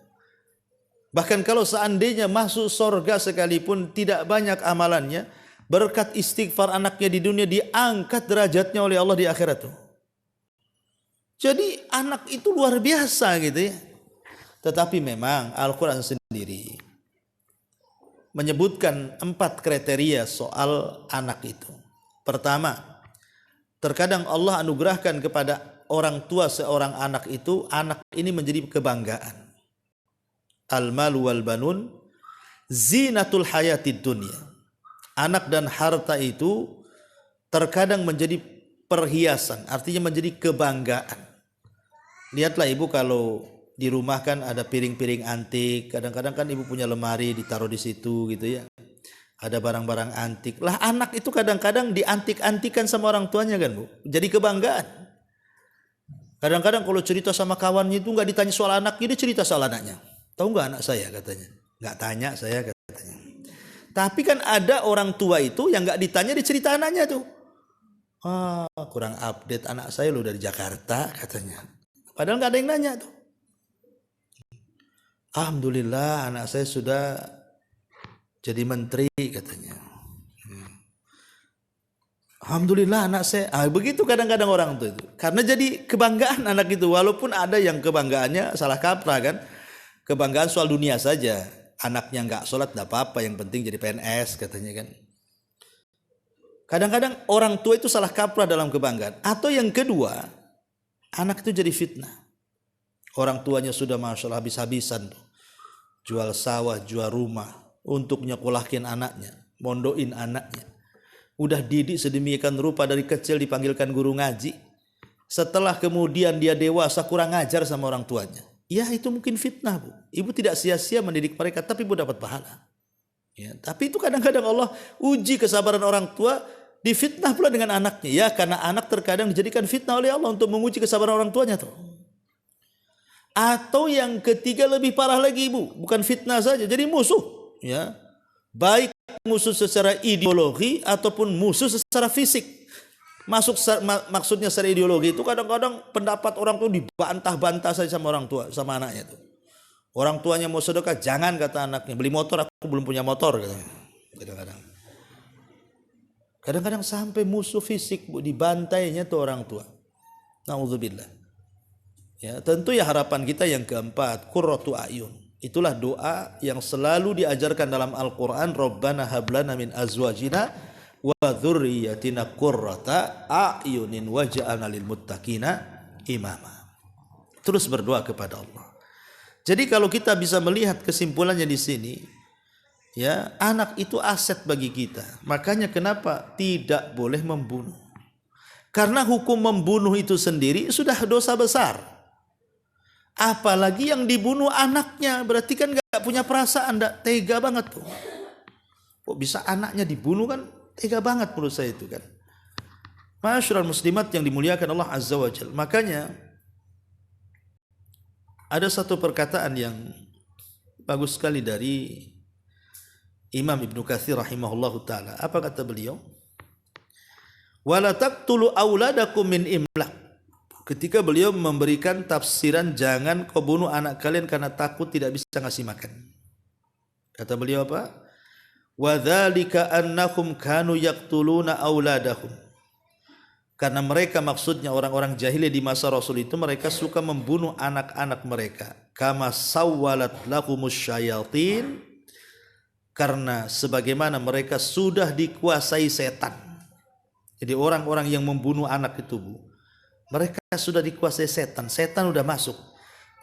Bahkan kalau seandainya masuk surga sekalipun tidak banyak amalannya, berkat istighfar anaknya di dunia diangkat derajatnya oleh Allah di akhirat tuh. Jadi anak itu luar biasa gitu ya. Tetapi memang Al-Quran sendiri menyebutkan 4 kriteria soal anak itu. Pertama, terkadang Allah anugerahkan kepada orang tua seorang anak itu, anak ini menjadi kebanggaan. Al-malu wal banun zinatul hayatid dunya. Anak dan harta itu terkadang menjadi perhiasan, artinya menjadi kebanggaan. Lihatlah ibu kalau di rumah kan ada piring-piring antik, kadang-kadang kan ibu punya lemari ditaruh di situ gitu ya. Ada barang-barang antik. Lah anak itu kadang-kadang diantik-antikan sama orang tuanya kan, Bu. Jadi kebanggaan. Kadang-kadang kalau cerita sama kawannya itu nggak ditanya soal anaknya, dia cerita soal anaknya. Tahu nggak anak saya katanya? Nggak tanya saya katanya. Tapi kan ada orang tua itu yang nggak ditanya, dicerita anaknya tuh. Kurang update anak saya loh dari Jakarta katanya. Padahal nggak ada yang nanya tuh. Alhamdulillah anak saya sudah jadi menteri katanya. Alhamdulillah anak saya. Begitu kadang-kadang orang tuh itu. Karena jadi kebanggaan anak itu. Walaupun ada yang kebanggaannya salah kaprah kan. Kebanggaan soal dunia saja. Anaknya nggak sholat nggak apa-apa, yang penting jadi PNS katanya kan. Kadang-kadang orang tua itu salah kaprah dalam kebanggaan. Atau yang kedua, anak itu jadi fitnah. Orang tuanya sudah masya Allah habis-habisan tuh. Jual sawah, jual rumah untuk nyekolahkin anaknya, mondoin anaknya. Udah didik sedemikian rupa dari kecil dipanggilkan guru ngaji. Setelah kemudian dia dewasa kurang ajar sama orang tuanya. Ya itu mungkin fitnah, Bu. Ibu tidak sia-sia mendidik mereka, tapi ibu dapat pahala. Ya, tapi itu kadang-kadang Allah uji kesabaran orang tua, difitnah pula dengan anaknya. Ya karena anak terkadang dijadikan fitnah oleh Allah untuk menguji kesabaran orang tuanya tuh. Atau yang ketiga lebih parah lagi, Ibu, bukan fitnah saja, jadi musuh. Ya, baik musuh secara ideologi ataupun musuh secara fisik. Maksudnya secara ideologi itu kadang-kadang pendapat orang tua dibantah-bantah saja sama orang tua, sama anaknya tuh. Orang tuanya mau sedekah, jangan kata anaknya. Beli motor, aku belum punya motor katanya. Kadang-kadang sampai musuh fisik, Bu, dibantainya tuh orang tua. Nauzubillah. Ya, tentu ya harapan kita yang keempat, qurratu a'yun. Itulah doa yang selalu diajarkan dalam Al-Qur'an, Rabbana hablana min azwajina wa dzurriyyatina qurrata a'yunin waj'alna lil muttaqina imama. Terus berdoa kepada Allah. Jadi kalau kita bisa melihat kesimpulannya di sini, ya, anak itu aset bagi kita. Makanya kenapa tidak boleh membunuh? Karena hukum membunuh itu sendiri sudah dosa besar. Apalagi yang dibunuh anaknya, berarti kan gak punya perasaan, gak tega banget tuh. Kok bisa anaknya dibunuh kan? Tega banget menurut saya itu kan. Ma'asyiral muslimat yang dimuliakan Allah Azza wa Jalla. Makanya ada satu perkataan yang bagus sekali dari Imam Ibnu Katsir rahimahullahu taala. Apa kata beliau? Wala taqtulu auladakum min imlaq. Ketika beliau memberikan tafsiran jangan kau bunuh anak kalian karena takut tidak bisa ngasih makan. Kata beliau apa? Wa dzalika annahum kanu yaqtuluna auladahum. Karena mereka, maksudnya orang-orang jahiliyah di masa Rasul itu, mereka suka membunuh anak-anak mereka. Kama sawwalat lahumus syayatin, karena sebagaimana mereka sudah dikuasai setan. Jadi orang-orang yang membunuh anak itu, Bu, mereka sudah dikuasai setan. Setan udah masuk.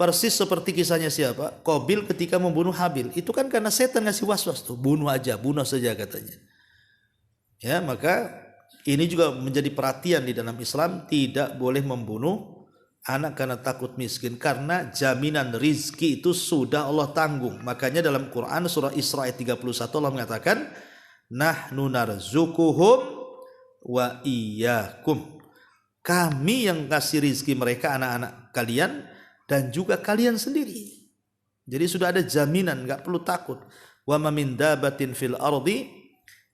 Persis seperti kisahnya siapa? Qabil ketika membunuh Habil. Itu kan karena setan ngasih was-was tuh. Bunuh aja, bunuh saja katanya. Ya, maka ini juga menjadi perhatian di dalam Islam. Tidak boleh membunuh anak karena takut miskin. Karena jaminan rizki itu sudah Allah tanggung. Makanya dalam Quran surah Isra ayat 31 Allah mengatakan, nahnu narzukuhum wa iyyakum. Kami yang kasih rizki mereka, anak-anak kalian, dan juga kalian sendiri. Jadi sudah ada jaminan, gak perlu takut. Wa ma min dabatin fil ardi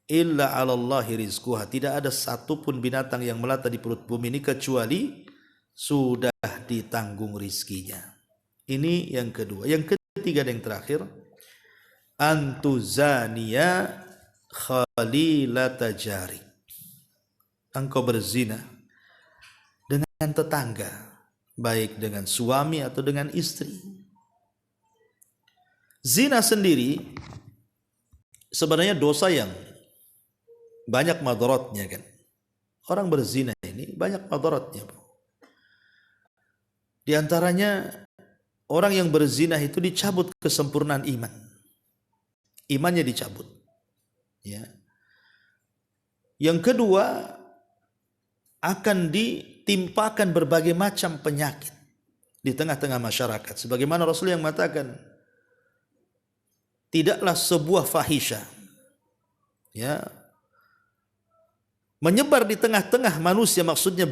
illa 'alallahi rizquha. Tidak ada satupun binatang yang melata di perut bumi ini kecuali sudah ditanggung rizkinya. Ini yang kedua. Yang ketiga dan yang terakhir, antuzaniya khalilata jari. Engkau berzina dengan tetangga, baik dengan suami atau dengan istri. Zina sendiri sebenarnya dosa yang banyak madaratnya kan. Orang berzina ini banyak madaratnya. Di antaranya orang yang berzina itu dicabut kesempurnaan iman. Imannya dicabut. Ya. Yang kedua, akan ditimpakan berbagai macam penyakit di tengah-tengah masyarakat. Sebagaimana Rasul yang mengatakan, tidaklah sebuah fahisha, ya, menyebar di tengah-tengah manusia, maksudnya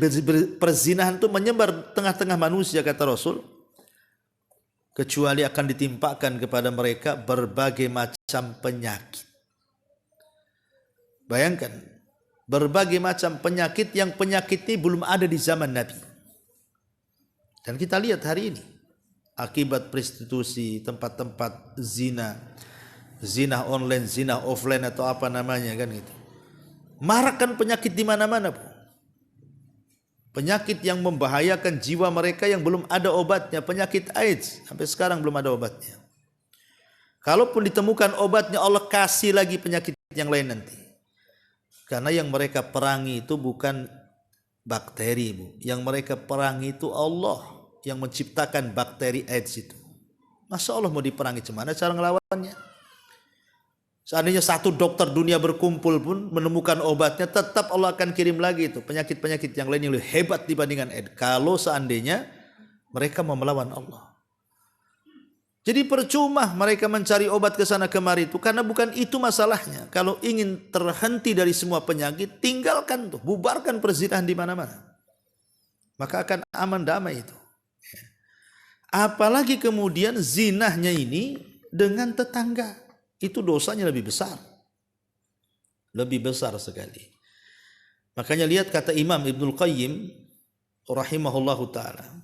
perzinahan itu menyebar tengah-tengah manusia, kata Rasul, kecuali akan ditimpakan kepada mereka berbagai macam penyakit. Bayangkan, berbagai macam penyakit yang penyakit ini belum ada di zaman Nabi. Dan kita lihat hari ini, akibat prostitusi, tempat-tempat zina, zina online, zina offline atau apa namanya kan gitu. Marakkan penyakit di mana-mana, Bu. Penyakit yang membahayakan jiwa mereka yang belum ada obatnya, penyakit AIDS, sampai sekarang belum ada obatnya. Kalaupun ditemukan obatnya, Allah kasih lagi penyakit yang lain nanti. Karena yang mereka perangi itu bukan bakteri, Bu. Yang mereka perangi itu Allah yang menciptakan bakteri AIDS itu. Masa Allah mau diperangi, gimana cara ngelawannya? Seandainya satu dokter dunia berkumpul pun menemukan obatnya, tetap Allah akan kirim lagi itu penyakit-penyakit yang lain yang lebih hebat dibandingkan AIDS. Kalau seandainya mereka mau melawan Allah. Jadi percuma mereka mencari obat ke sana kemari itu, karena bukan itu masalahnya. Kalau ingin terhenti dari semua penyakit, tinggalkan tuh, bubarkan perzinahan di mana-mana. Maka akan aman damai itu. Apalagi kemudian zinahnya ini dengan tetangga, itu dosanya lebih besar. Lebih besar sekali. Makanya lihat kata Imam Ibnul Qayyim rahimahullahu ta'ala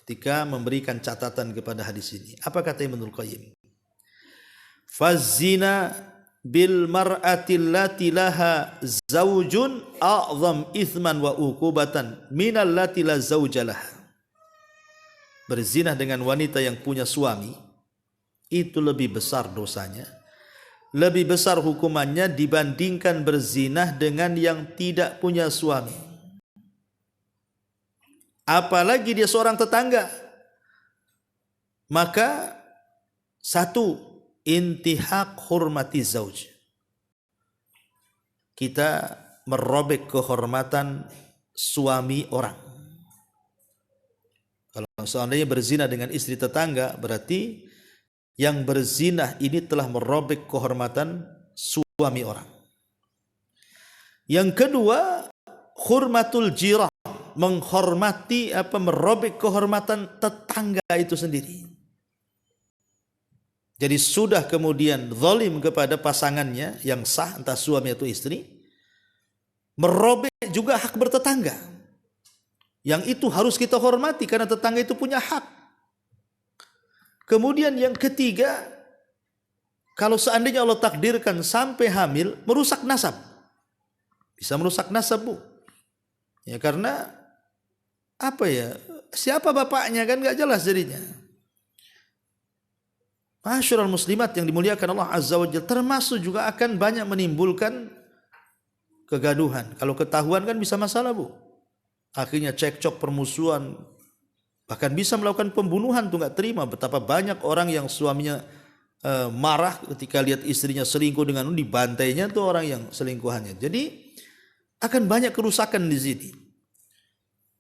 ketika memberikan catatan kepada hadis ini. Apa kata Ibnul Qayyim? Fazina bil mar'ati allati laha zaujun a'zam ithman wa uqubatan minal lati la zauja laha. Berzina dengan wanita yang punya suami itu lebih besar dosanya, lebih besar hukumannya dibandingkan berzina dengan yang tidak punya suami. Apalagi dia seorang tetangga. Maka satu, intihak hormati zauj. Kita merobek kehormatan suami orang. Kalau seandainya berzina dengan istri tetangga, berarti yang berzina ini telah merobek kehormatan suami orang. Yang kedua, hurmatul jirah, menghormati merobek kehormatan tetangga itu sendiri. Jadi sudah kemudian zalim kepada pasangannya yang sah, entah suami atau istri, merobek juga hak bertetangga. Yang itu harus kita hormati karena tetangga itu punya hak. Kemudian yang ketiga, kalau seandainya Allah takdirkan sampai hamil, merusak nasab. Bisa merusak nasab, Bu. Ya karena apa ya? Siapa bapaknya kan gak jelas jadinya. Masyarul muslimat yang dimuliakan Allah Azza wa Jalla, termasuk juga akan banyak menimbulkan kegaduhan. Kalau ketahuan kan bisa masalah, Bu. Akhirnya cekcok, permusuhan, bahkan bisa melakukan pembunuhan tuh, nggak terima. Betapa banyak orang yang suaminya marah ketika lihat istrinya selingkuh dengan dibantainya tuh orang yang selingkuhannya. Jadi akan banyak kerusakan di sini.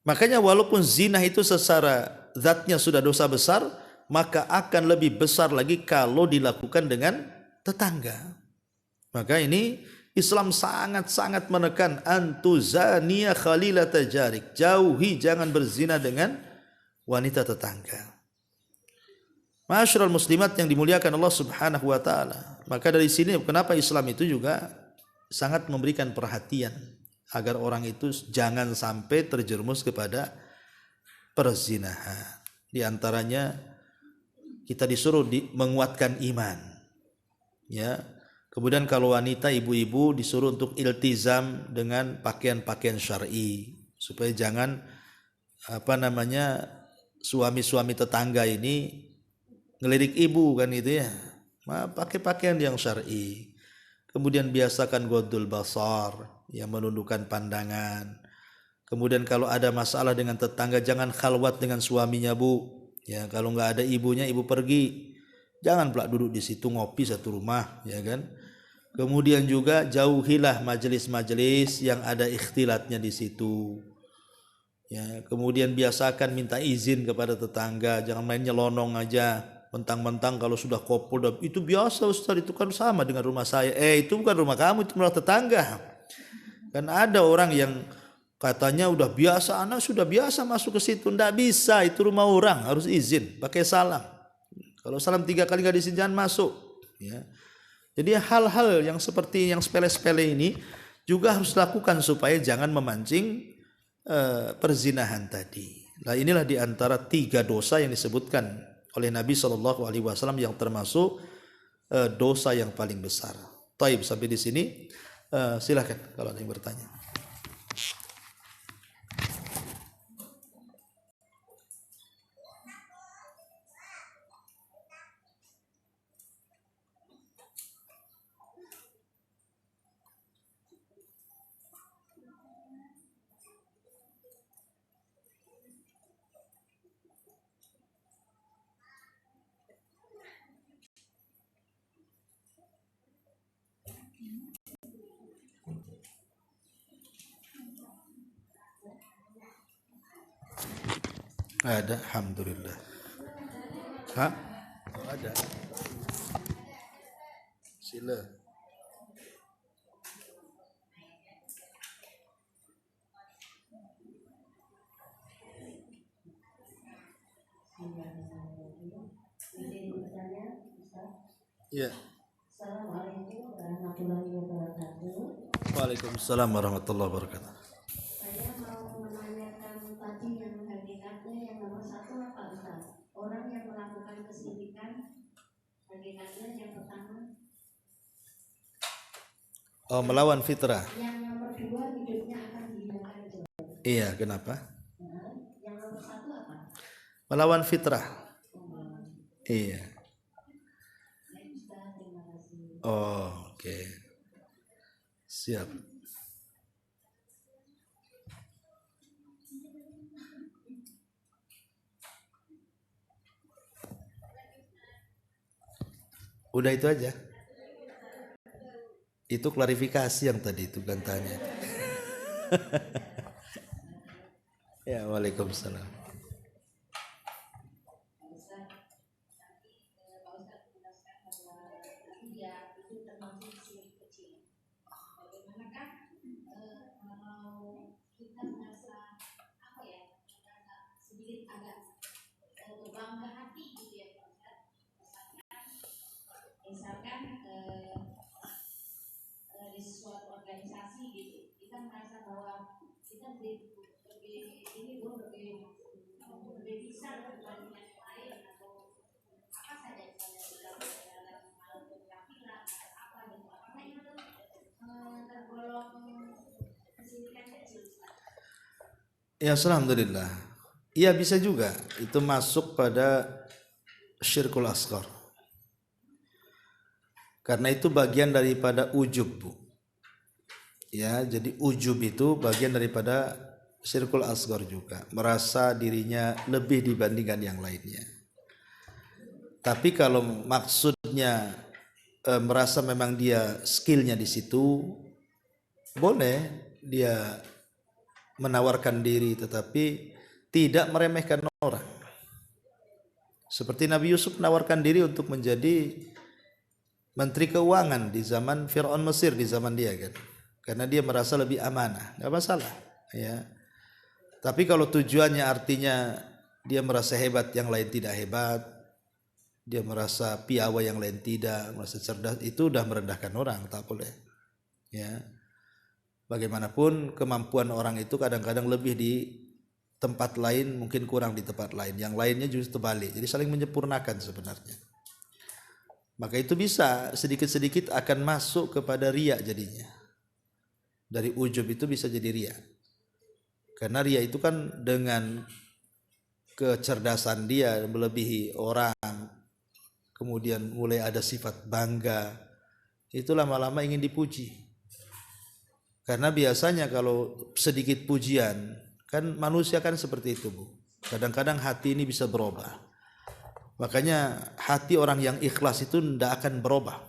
Makanya walaupun zina itu secara zatnya sudah dosa besar, maka akan lebih besar lagi kalau dilakukan dengan tetangga. Maka ini Islam sangat-sangat menekan antuzania khalilata jarik. Jauhi, jangan berzina dengan wanita tetangga. Masyarul muslimat yang dimuliakan Allah Subhanahu wa taala. Maka dari sini kenapa Islam itu juga sangat memberikan perhatian agar orang itu jangan sampai terjerumus kepada perzinahan. Di antaranya kita disuruh menguatkan iman. Ya. Kemudian kalau wanita, ibu-ibu disuruh untuk iltizam dengan pakaian-pakaian syar'i supaya jangan suami-suami tetangga ini ngelirik ibu kan itu ya. Pakai pakaian yang syar'i. Kemudian biasakan ghaddul basar, yang menundukkan pandangan. Kemudian kalau ada masalah dengan tetangga jangan khalwat dengan suaminya, Bu. Ya, kalau nggak ada ibunya, ibu pergi. Jangan pula duduk di situ ngopi satu rumah, ya kan? Kemudian juga jauhilah majelis-majelis yang ada ikhtilatnya di situ. Ya, kemudian biasakan minta izin kepada tetangga, jangan main nyelonong aja, mentang-mentang kalau sudah kopul itu biasa Ustaz, itu kan sama dengan rumah saya. Itu bukan rumah kamu, itu rumah tetangga. Kan ada orang yang katanya udah biasa, anak sudah biasa masuk ke situ, ndak bisa, itu rumah orang, harus izin, pakai salam. Kalau salam 3 kali nggak diizin jangan masuk. Ya. Jadi hal-hal yang seperti yang sepele-sepele ini juga harus dilakukan supaya jangan memancing perzinahan tadi. Nah inilah diantara 3 dosa yang disebutkan oleh Nabi SAW yang termasuk dosa yang paling besar. Taib, sampai di sini silakan kalau ada yang bertanya. Ada, alhamdulillah. Hah? Oh, ada. Sila. Ya. Assalamualaikum warahmatullahi wabarakatuh. Waalaikumsalam warahmatullahi wabarakatuh. Saya mau menanyakan tadi yang hakikatnya yang nomor 1 apa Ustaz? Orang yang melakukan kesyirikan, hakikatnya yang pertama. Oh, melawan fitrah. Yang nomor 2 hidupnya akan dihilangkan itu. Iya, kenapa? Yang nomor 1 apa? Melawan fitrah. Iya. Oh, oke. Siap. Udah itu aja. Itu klarifikasi yang tadi itu kan tanya. Ya, waalaikumsalam. Misalkan di suatu organisasi gitu, kita kita merasa bahwa kita lebih ini lebih bisa dibandingkan yang lain atau apa saja misalnya dalam hal penampilan atau apa gitu, apakah itu tergolong kesulitan kecil? Ya, alhamdulillah. Iya, bisa juga itu masuk pada syirkul asghar. Karena itu bagian daripada ujub, Bu. Ya, jadi ujub itu bagian daripada syirkul asghar juga, merasa dirinya lebih dibandingkan yang lainnya. Tapi kalau maksudnya merasa memang dia skillnya di situ, boleh dia menawarkan diri tetapi tidak meremehkan orang. Seperti Nabi Yusuf menawarkan diri untuk menjadi menteri keuangan di zaman Fir'aun Mesir, di zaman dia kan, karena dia merasa lebih amanah, nggak masalah ya. Tapi kalau tujuannya artinya dia merasa hebat yang lain tidak hebat, dia merasa piawai yang lain tidak, merasa cerdas, itu udah merendahkan orang, tak boleh ya. Bagaimanapun kemampuan orang itu kadang-kadang lebih di tempat lain, mungkin kurang di tempat lain, yang lainnya justru terbalik, jadi saling menyempurnakan sebenarnya. Maka itu bisa sedikit-sedikit akan masuk kepada riya jadinya. Dari ujub itu bisa jadi riya. Karena riya itu kan dengan kecerdasan dia melebihi orang, kemudian mulai ada sifat bangga, itu lama-lama ingin dipuji. Karena biasanya kalau sedikit pujian, kan manusia kan seperti itu, Bu. Kadang-kadang hati ini bisa berubah. Makanya hati orang yang ikhlas itu tidak akan berubah.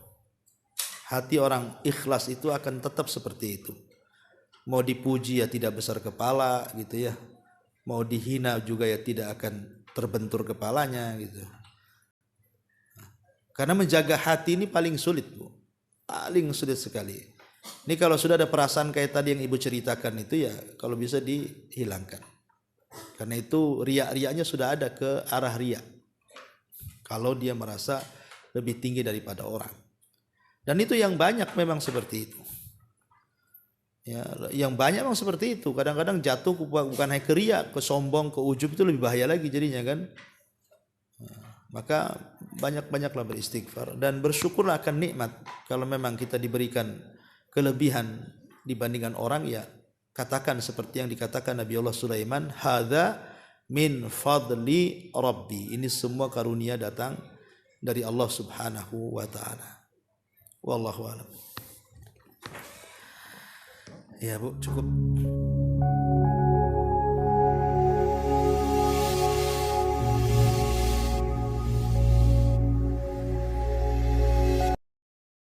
Hati orang ikhlas itu akan tetap seperti itu. Mau dipuji ya tidak besar kepala gitu ya. Mau dihina juga ya tidak akan terbentur kepalanya gitu. Karena menjaga hati ini paling sulit, Bu. Paling sulit sekali. Ini kalau sudah ada perasaan kayak tadi yang Ibu ceritakan itu ya kalau bisa dihilangkan. Karena itu riak-riaknya sudah ada ke arah riak. Kalau dia merasa lebih tinggi daripada orang. Dan itu yang banyak memang seperti itu. Ya, yang banyak memang seperti itu. Kadang-kadang jatuh bukan hanya ke riya, ke sombong, ke ujub, itu lebih bahaya lagi jadinya kan. Nah, maka banyak-banyaklah beristighfar dan bersyukurlah akan nikmat. Kalau memang kita diberikan kelebihan dibandingkan orang, ya katakan seperti yang dikatakan Nabi Allah Sulaiman, hadza min fadli rabbi, ini semua karunia datang dari Allah Subhanahu wa taala. Wallahu a'lam. Ya, Bu, cukup.